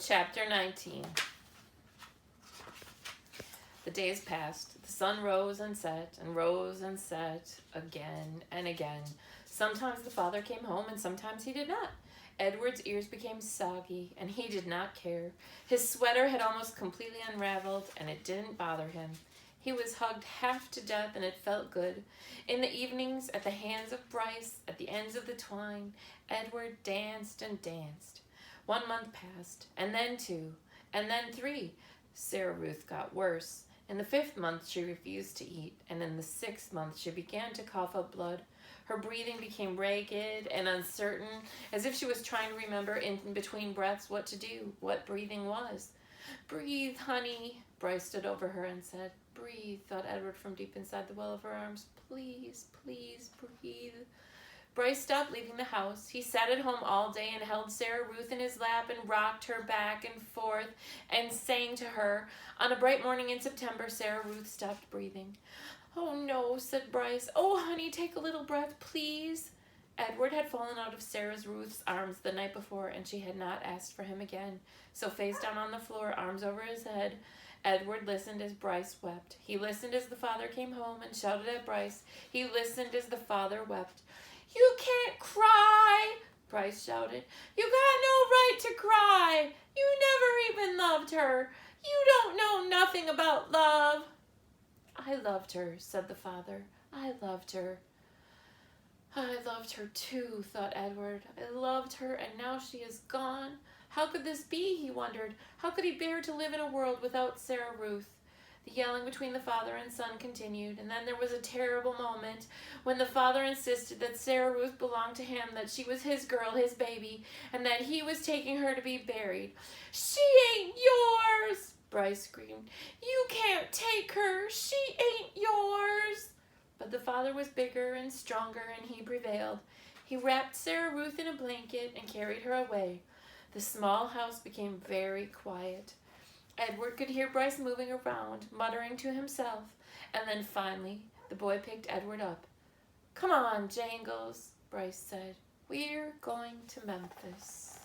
Chapter 19. The days passed. The sun rose and set again and again. Sometimes the father came home and sometimes he did not. Edward's ears became soggy and he did not care. His sweater had almost completely unraveled and it didn't bother him. He was hugged half to death and it felt good. In the evenings, at the hands of Bryce, at the ends of the twine, Edward danced and danced. 1 month passed, and then 2, and then 3. Sarah Ruth got worse. In the 5th month, she refused to eat, and in the 6th month, she began to cough up blood. Her breathing became ragged and uncertain, as if she was trying to remember in between breaths what to do, what breathing was. "Breathe, honey," Bryce stood over her and said. "Breathe," thought Edward from deep inside the well of her arms. "Please, please, breathe." Bryce stopped leaving the house. He sat at home all day and held Sarah Ruth in his lap and rocked her back and forth and sang to her. On a bright morning in September, Sarah Ruth stopped breathing. "Oh, no," said Bryce. "Oh, honey, take a little breath, please." Edward had fallen out of Sarah Ruth's arms the night before, and she had not asked for him again. So face down on the floor, arms over his head, Edward listened as Bryce wept. He listened as the father came home and shouted at Bryce. He listened as the father wept. "You can't cry," Bryce shouted. "You got no right to cry. You never even loved her. You don't know nothing about love." "I loved her," said the father. "I loved her." "I loved her too," thought Edward. "I loved her, and now she is gone. How could this be?" he wondered. How could he bear to live in a world without Sarah Ruth? The yelling between the father and son continued, and then there was a terrible moment when the father insisted that Sarah Ruth belonged to him, that she was his girl, his baby, and that he was taking her to be buried. "She ain't yours!" Bryce screamed. "You can't take her! She ain't yours!" But the father was bigger and stronger, and he prevailed. He wrapped Sarah Ruth in a blanket and carried her away. The small house became very quiet. Edward could hear Bryce moving around, muttering to himself, and then finally the boy picked Edward up. "Come on, Jangles," Bryce said. "We're going to Memphis."